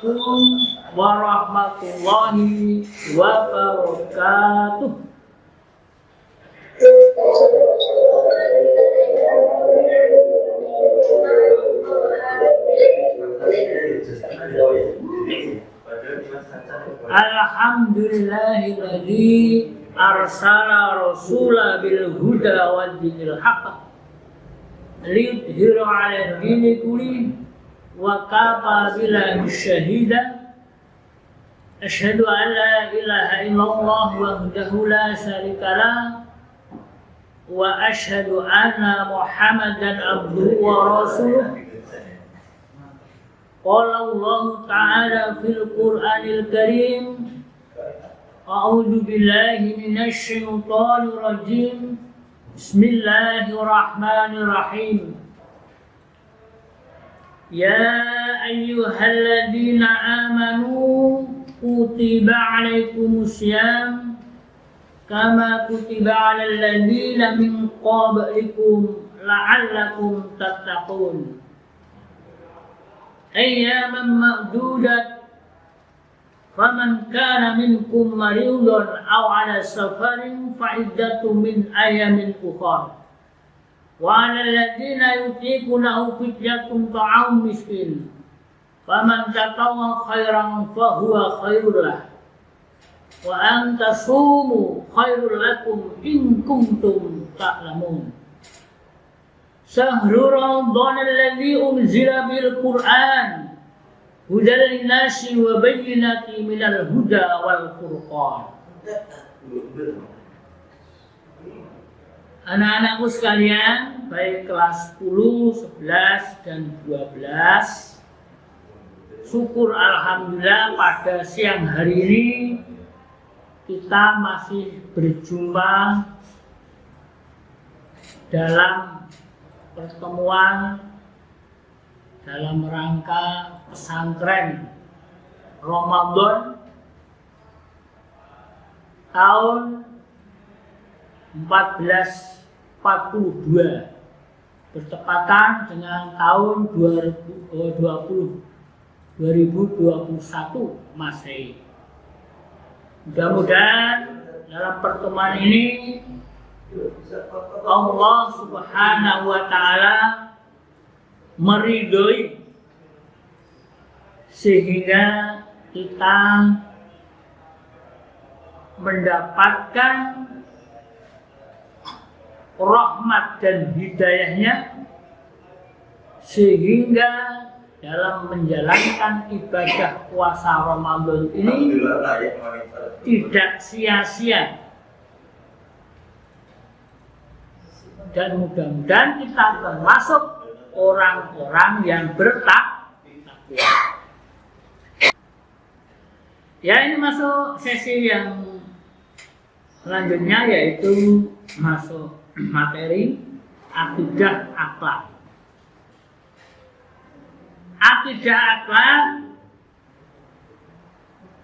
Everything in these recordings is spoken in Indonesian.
Assalamualaikum warahmatullahi wabarakatuh. Alhamdulillahilladzi arsala rasula bil huda wa dinil haqq liyudhhira 'ala dini kulli wa kafa billahi syahida. Asyhadu an la ilaha illallah wahdahu la syarika lah wa asyhadu anna Muhammadan abduhu wa rasuluh. Qala Allah ta'ala fil Qur'anil Karim, a'udzu billahi minasy syaithanir rajim. Bismillahirrahmanirrahim. Ya ayyuhalladzina amanu kutiba 'alaikumusiyam kama kutiba 'alal ladzina min qablikum la'allakum tattaqun. Ayyaman ma'dudat faman kana minkum maridan aw 'ala safarin fa iddatun min ayyamin ukhra wa 'alal ladzina yutiqunahu fidyatun ta'am miskin faman tatawwa khairan fa huwa khairul lah wa an tasumu khairul lakum in kuntum ta'lamun. Syahrul Ramadan alladzi unzila bil Qur'an hudal linnasi wa bayyinatin minal huda wal furqan. Anak-anakku sekalian, baik kelas 10, 11 dan 12. Syukur alhamdulillah pada siang hari ini kita masih berjumpa dalam pertemuan dalam rangka pesantren Ramadan tahun 1442 bertepatan dengan tahun 2021 Masehi. Mudah-mudahan dalam pertemuan ini Allah Subhanahu wa ta'ala meridhoi sehingga kita mendapatkan rahmat dan hidayahnya sehingga dalam menjalankan ibadah puasa Ramadan ini tidak sia-sia. Dan mudah-mudahan kita termasuk orang-orang yang bertakwa. Ya, ini masuk sesi yang selanjutnya, yaitu masuk materi akidah akhlak. Akidah akhlak,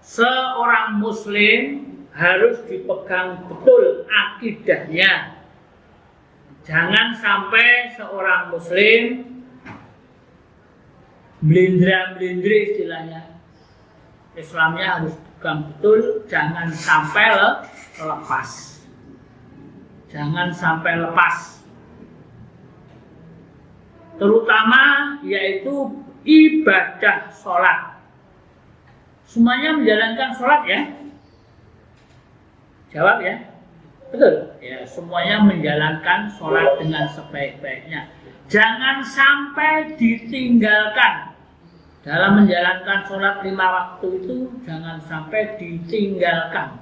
seorang muslim harus dipegang betul akidahnya. Jangan sampai seorang muslim melindra-melindri istilahnya. Islamnya harus pegang betul, jangan sampai lepas. Jangan sampai lepas. Terutama yaitu ibadah sholat. Semuanya menjalankan sholat ya? Jawab ya? Betul, ya, semuanya menjalankan sholat dengan sebaik-baiknya. Jangan sampai ditinggalkan. Dalam menjalankan sholat 5 waktu itu, jangan sampai ditinggalkan.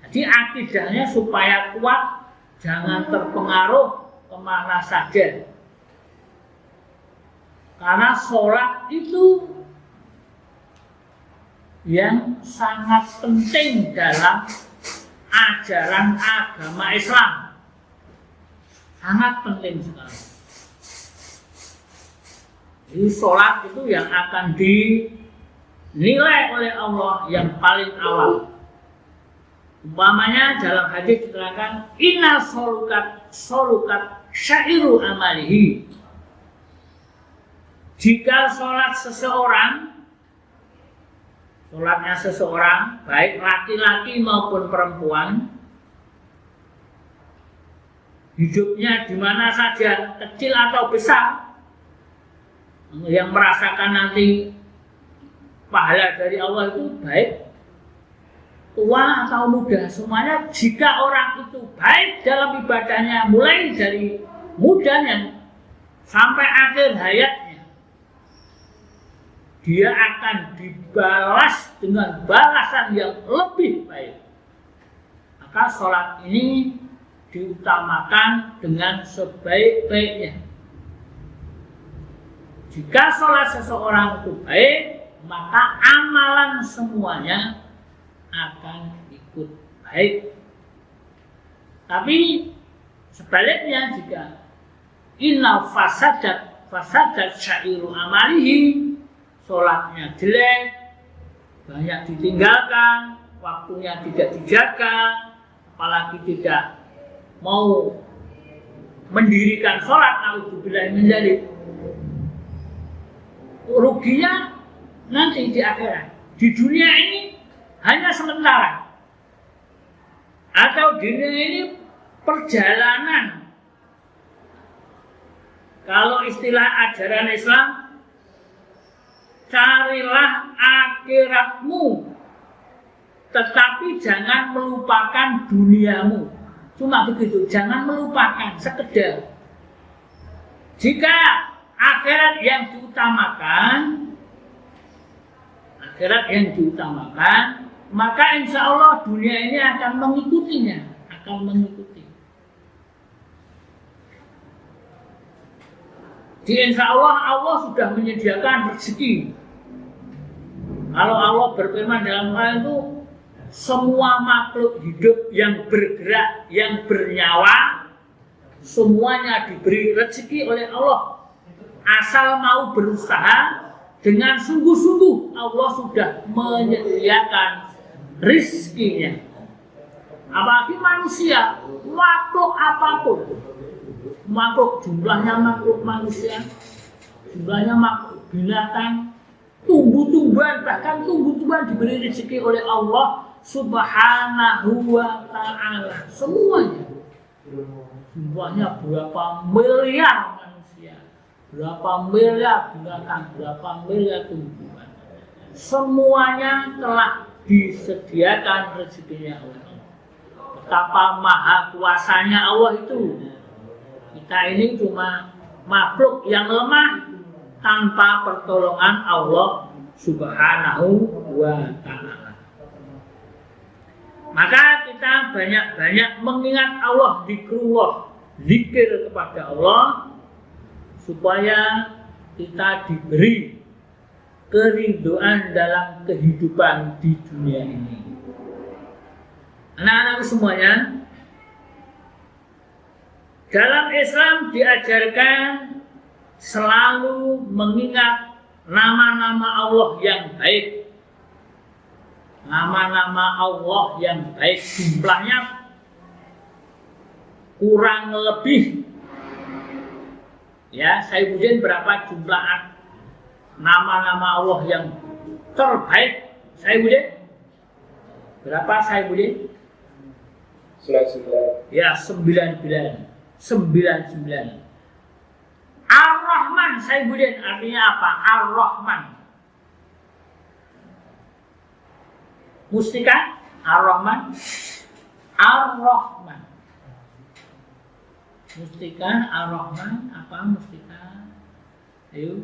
Jadi akidahnya supaya kuat, jangan terpengaruh kemana saja. Karena sholat itu yang sangat penting dalam ajaran agama Islam, sangat penting sekali. Jadi sholat itu yang akan dinilai oleh Allah yang paling awal. Umpamanya dalam hadis diterangkan, inna solukat syairu amalihi. jika sholatnya seseorang, baik laki-laki maupun perempuan, hidupnya di mana saja, kecil atau besar, yang merasakan nanti pahala dari Allah itu baik tua atau muda, semuanya jika orang itu baik dalam ibadahnya mulai dari mudanya sampai akhir hayatnya, dia akan dibalas dengan balasan yang lebih baik. Maka sholat ini diutamakan dengan sebaik-baiknya. Jika sholat seseorang itu baik, maka amalan semuanya akan ikut baik. Tapi sebaliknya, jika inna fasadat syairu amalihi, sholatnya jelek, banyak ditinggalkan, waktunya tidak dijaga, apalagi tidak mau mendirikan sholat, naudzubillah min dzalik, ruginya nanti di akhirat. Di dunia ini hanya sementara, atau dunia ini perjalanan. Kalau istilah ajaran Islam, carilah akhiratmu, tetapi jangan melupakan duniamu. Cuma begitu, jangan melupakan sekedar. Jika akhirat yang diutamakan, maka insya Allah dunia ini akan mengikutinya, Di insya Allah sudah menyediakan rezeki. Kalau Allah berfirman dalam Al-Quran itu, semua makhluk hidup yang bergerak, yang bernyawa, semuanya diberi rezeki oleh Allah. Asal mau berusaha dengan sungguh-sungguh, Allah sudah menyediakan rizkinya. Apalagi manusia, makhluk apapun, jumlahnya makhluk manusia, jumlahnya makhluk binatang, tumbuh-tumbuhan, bahkan tumbuh-tumbuhan diberi rezeki oleh Allah Subhanahu wa ta'ala. Semuanya, jumlahnya berapa miliar manusia, berapa miliar binatang, berapa miliar tumbuhan, semuanya telah disediakan rezekinya oleh Allah. Betapa maha kuasanya Allah itu. Kita ini cuma makhluk yang lemah tanpa pertolongan Allah Subhanahu wa ta'ala. Maka kita banyak-banyak mengingat Allah, zikrullah, zikir kepada Allah, supaya kita diberi keridhaan dalam kehidupan di dunia ini. Anak-anak semuanya, dalam Islam diajarkan selalu mengingat nama-nama Allah yang baik. Nama-nama Allah yang baik jumlahnya kurang lebih, ya, Saifuddin, berapa jumlah nama-nama Allah yang terbaik? Saifuddin, berapa Saifuddin? 99. Ya, 99. Ar-Rahman, Saifuddin, artinya apa? Ar-Rahman. Mustika, Ar-Rahman. Ar-Rahman. Mustika, Ar-Rahman, apa mustika? Ayo.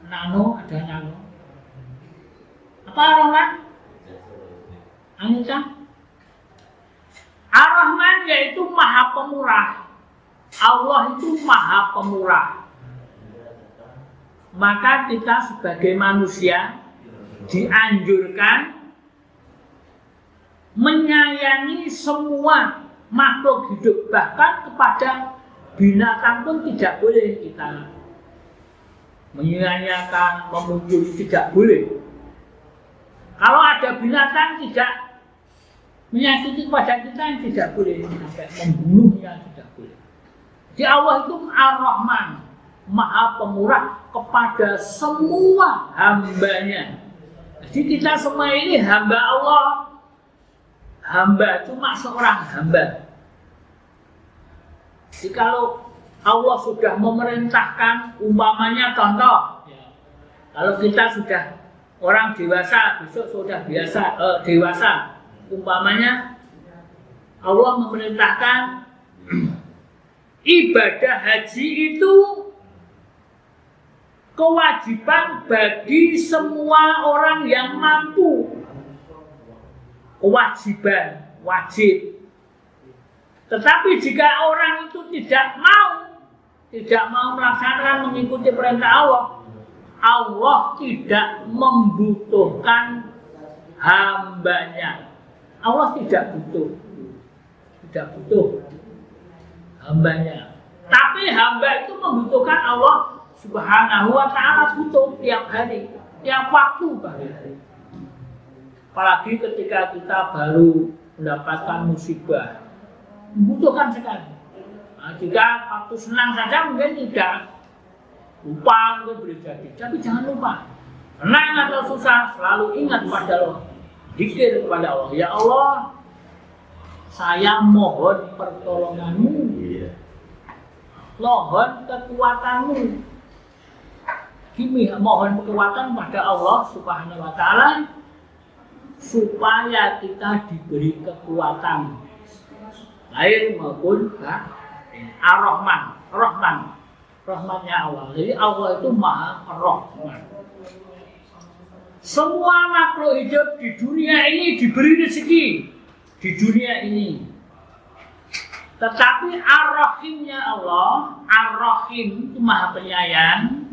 Nano, ada nano. Apa Ar-Rahman? Anita? Ar-Rahman yaitu Maha Pemurah. Allah itu Maha Pemurah. Maka kita sebagai manusia dianjurkan menyayangi semua makhluk hidup, bahkan kepada binatang pun tidak boleh kita menyia-nyiakan, memuji, tidak boleh. Kalau ada binatang tidak menyakiti kepada kita, tidak boleh, sampai membunuhnya tidak boleh. Di Allah itu Ar-Rahman, Maha Pemurah kepada semua hambanya. Jadi kita semua ini hamba Allah. Hamba cuma seorang hamba. Jadi kalau Allah sudah memerintahkan, umpamanya contoh, kalau kita sudah orang dewasa, besok sudah dewasa, umpamanya Allah memerintahkan ibadah haji itu kewajiban bagi semua orang yang mampu. Kewajiban, wajib. Tetapi jika orang itu tidak mau melaksanakan mengikuti perintah Allah, Allah tidak membutuhkan hambanya. Allah tidak butuh hambanya. Tapi hamba itu membutuhkan Allah Subhanahu wa ta'ala, butuh tiap hari, tiap waktu bahkan. Apalagi ketika kita baru mendapatkan musibah, membutuhkan sekali. Nah, jika waktu senang saja mungkin tidak, lupa mungkin boleh jadi. Tapi jangan lupa, senang atau susah selalu ingat pada Allah, zikir kepada Allah. Ya Allah, saya mohon pertolonganmu, mohon kekuatanmu. Kami mohon kekuatan pada Allah Subhanahu wa ta'ala supaya kita diberi kekuatan lahir maupun Ar-Rahman, Rahmannya Allah. Jadi Allah itu Maha Rahman. Semua makhluk hidup di dunia ini diberi rezeki di dunia ini. Tetapi Ar-Rahimnya Allah, Ar-Rahim itu Maha Penyayang.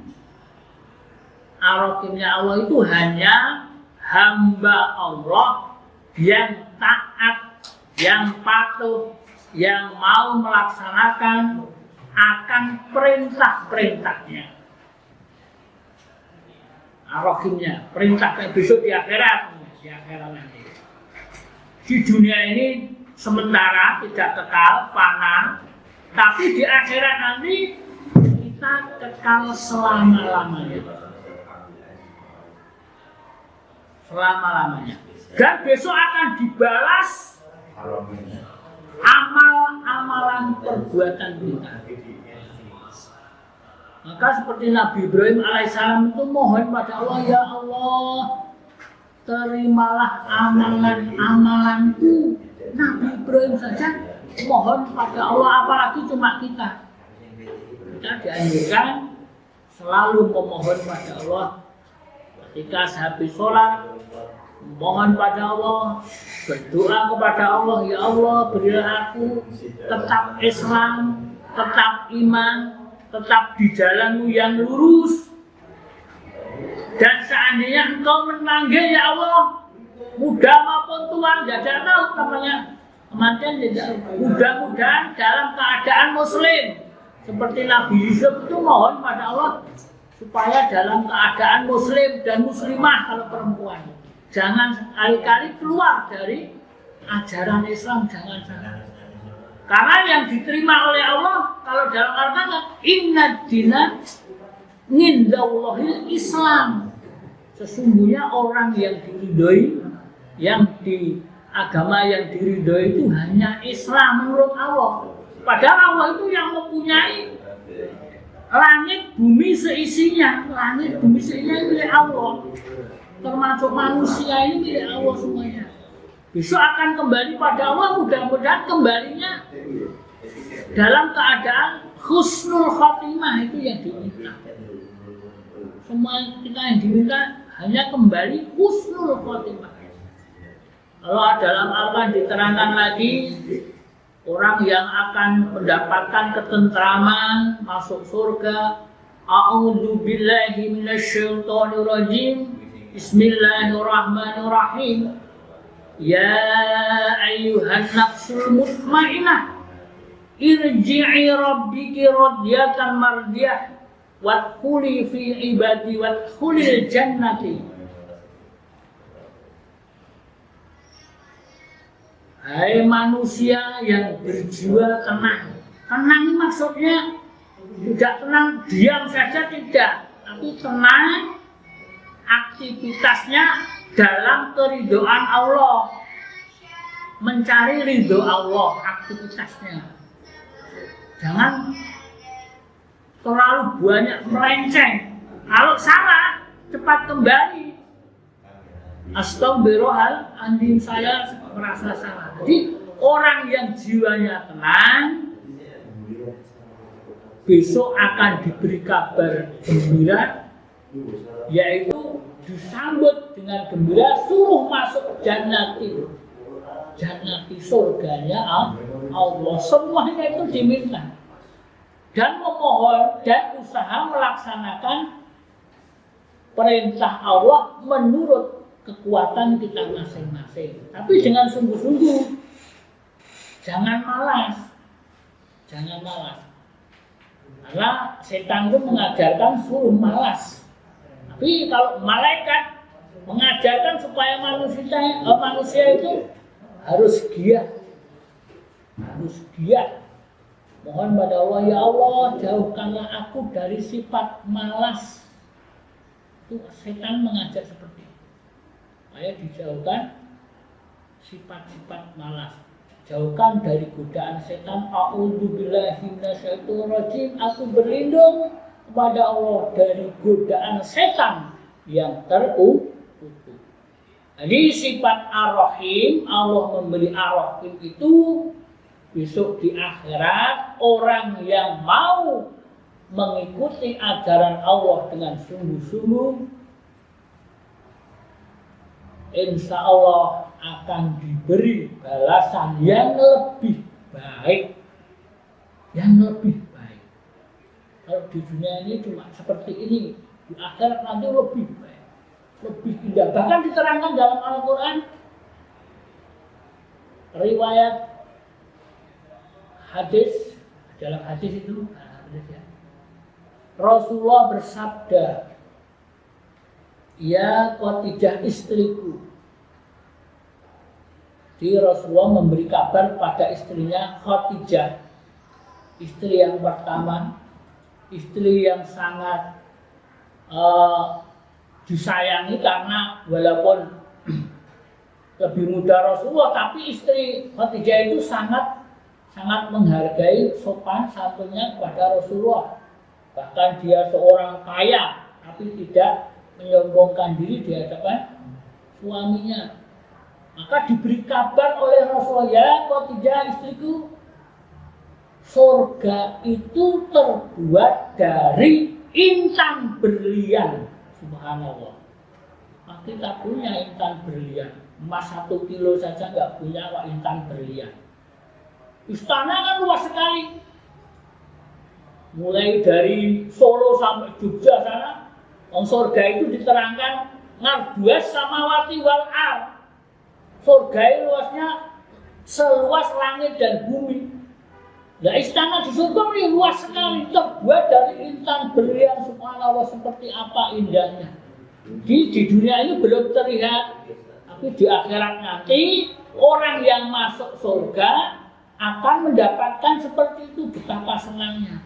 Ar-Rahimnya Allah itu hanya hamba Allah yang taat, yang patuh, yang mau melaksanakan akan perintah-perintahnya. Ar-Rahimnya, perintahnya besok di akhirat nanti. Di dunia ini sementara tidak kekal, fana, tapi di akhirat nanti kita kekal selama-lamanya. Selama-lamanya. Dan besok akan dibalas amal-amalan perbuatan kita. Maka seperti Nabi Ibrahim alaihissalam itu mohon pada Allah, ya Allah, terimalah amalan-amalanku. Nabi Ibrahim saja mohon pada Allah, apalagi cuma kita. Kita dianjurkan selalu memohon pada Allah. Ketika sehabis sholat, mohon pada Allah, berdoa kepada Allah, ya Allah, berilah aku tetap Islam, tetap iman, tetap di jalanmu yang lurus. Dan seandainya engkau memanggil, ya Allah, muda maupun tua, tidak tahu namanya kematian, tidak. Mudah-mudahan dalam keadaan muslim, seperti Nabi Yusuf itu mohon pada Allah supaya dalam keadaan muslim dan muslimah kalau perempuan. Jangan sekali-kali keluar dari ajaran Islam, jangan. Karena yang diterima oleh Allah kalau dalam Al-Quran, inna dina ngindallahil Islam. Sesungguhnya orang yang diridhoi, yang di agama yang diridhoi itu hanya Islam menurut Allah. Padahal Allah itu yang mempunyai langit bumi seisinya, milik Allah. Termasuk manusia ini milik Allah semuanya. Besok akan kembali pada Allah, mudah-mudahan kembalinya dalam keadaan husnul khotimah, itu yang diminta. Semua kita yang diminta hanya kembali husnul khotimah. Kalau dalam Al-Quran diterangkan lagi, orang yang akan mendapatkan ketentraman, masuk surga. A'udzu billahi minasyaitonir rajim. Bismillahirrahmanirrahim. Ya ayyuhan nafsul mutmainnah, irji'i rabbiki radiyatan mardiyah wadkhuli fi ibadi wadkhulil jannati. Hai manusia yang berjiwa tenang, Tenang ini maksudnya tidak tenang diam saja, tidak, tapi tenang aktivitasnya dalam keridhaan Allah, mencari ridho Allah aktivitasnya. Jangan terlalu banyak melenceng. Kalau salah cepat kembali. Astagfirullahaladzim, saya merasa salah. Jadi orang yang jiwanya tenang besok akan diberi kabar gembira, yaitu disambut dengan gembira, suruh masuk jannati surganya Allah. Semuanya itu diminta dan memohon dan usaha melaksanakan perintah Allah menurut kekuatan kita masing-masing, tapi dengan sungguh-sungguh, jangan malas. Karena setan itu mengajarkan suruh malas. Tapi kalau malaikat mengajarkan supaya manusia itu harus giat. Mohon pada Allah, ya Allah, jauhkanlah aku dari sifat malas. Itu setan mengajak seperti itu. Supaya dijauhkan sifat-sifat malas. Jauhkan dari godaan setan. A'udzubillahi minasyaitonirrajim. Aku berlindung kepada Allah dari godaan setan yang terkutuk. Jadi sifat Ar-Rahim, Allah memberi Ar-Rahim itu besok di akhirat, orang yang mau mengikuti ajaran Allah dengan sungguh-sungguh, insya Allah akan diberi balasan yang lebih baik. Kalau di dunia ini cuma seperti ini, di akhirat nanti lebih baik, lebih indah. Bahkan diterangkan dalam Al-Quran, riwayat hadis, dalam hadis itu Rasulullah bersabda, ya Khadijah istriku. Jadi Rasulullah memberi kabar pada istrinya Khadijah, istri yang pertama, istri yang sangat disayangi karena walaupun lebih muda Rasulullah, tapi istri Khadijah itu sangat menghargai sopan santunnya kepada Rasulullah. Bahkan dia seorang kaya, tapi tidak menyombongkan diri di hadapan suaminya. Maka diberi kabar oleh Rasulullah, ya Khadijah istriku, surga itu terbuat dari intan berlian. Subhanallah. Nah, kita punya intan berlian, emas 1 kilo saja nggak punya kok intan berlian. Istana kan luas sekali, mulai dari Solo sampai Jogja sana. Surga itu diterangkan ngarduas samawati wal ar. Surga luasnya seluas langit dan bumi. Nah, istana di surga ini luas sekali, terbuat dari intan berlian. Subhanallah, seperti apa indahnya. Di dunia ini belum terlihat, tapi di akhirat nanti orang yang masuk surga akan mendapatkan seperti itu. Betapa senangnya.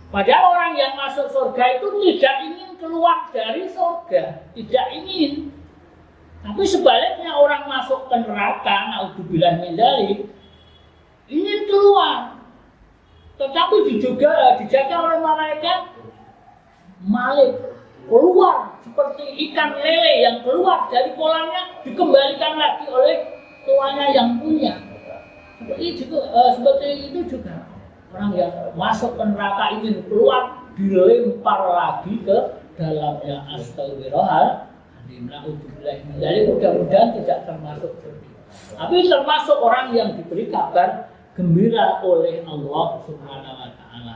Padahal orang yang masuk surga itu tidak ingin keluar dari surga, tidak ingin. Tapi sebaliknya orang masuk ke neraka, naudzubillah min dzalik, ingin keluar. Tetapi dijaga oleh malaikat, Malik keluar seperti ikan lele yang keluar dari kolamnya, dikembalikan lagi oleh tuannya yang punya. Seperti itu juga. Orang yang masuk ke neraka ingin keluar, dilempar lagi ke dalamnya. Astagfirullahaladzim. Jadi mudah-mudahan tidak termasuk seperti itu. Tapi termasuk orang yang diberi kabar gembira oleh Allah Subhanahu wa Ta'ala.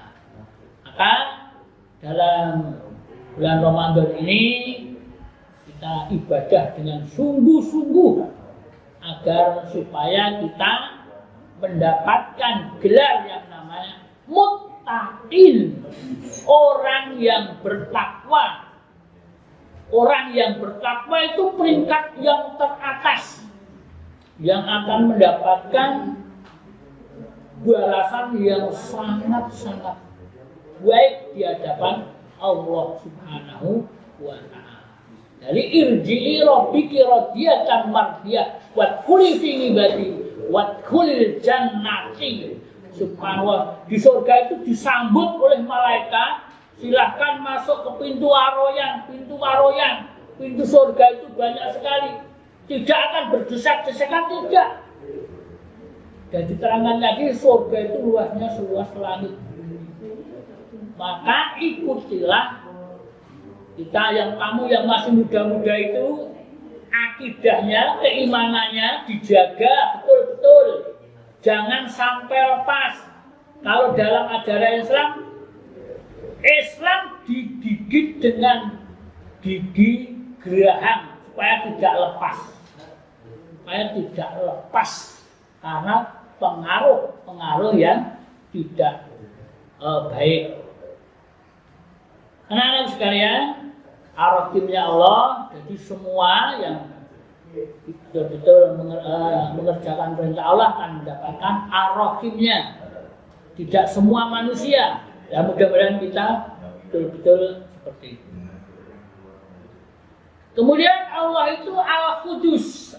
Maka dalam bulan Ramadan ini kita ibadah dengan sungguh-sungguh agar supaya kita mendapatkan gelar yang namanya muttaqin, orang yang bertakwa. Orang yang bertakwa itu peringkat yang teratas, yang akan mendapatkan balasan yang sangat-sangat baik di hadapan Allah Subhanahu wa ta'ala. Jadi irji'i rabbiki radiyatan mardiyah wadkhuli fi ibadi wadkhulil jannati. Subhanallah, di surga itu disambut oleh malaikat, silahkan masuk ke pintu aroyan. Pintu surga itu banyak sekali, tidak akan berdesak-desakan, tidak. Dan diterangkan lagi surga itu luasnya seluas langit. Maka ikutilah kita kamu yang masih muda-muda itu, akidahnya, keimanannya dijaga betul-betul. Jangan sampai lepas. Kalau dalam ajaran Islam digigit dengan gigi geraham supaya tidak lepas. Karena pengaruh yang tidak baik. Anak-anak sekalian, ar-Rahimnya Allah, jadi semua yang betul-betul mengerjakan perintah Allah akan mendapatkan ar-Rahimnya. Tidak semua manusia. Ya, mudah-mudahan kita betul-betul seperti itu. Kemudian Allah itu Al-Qudus.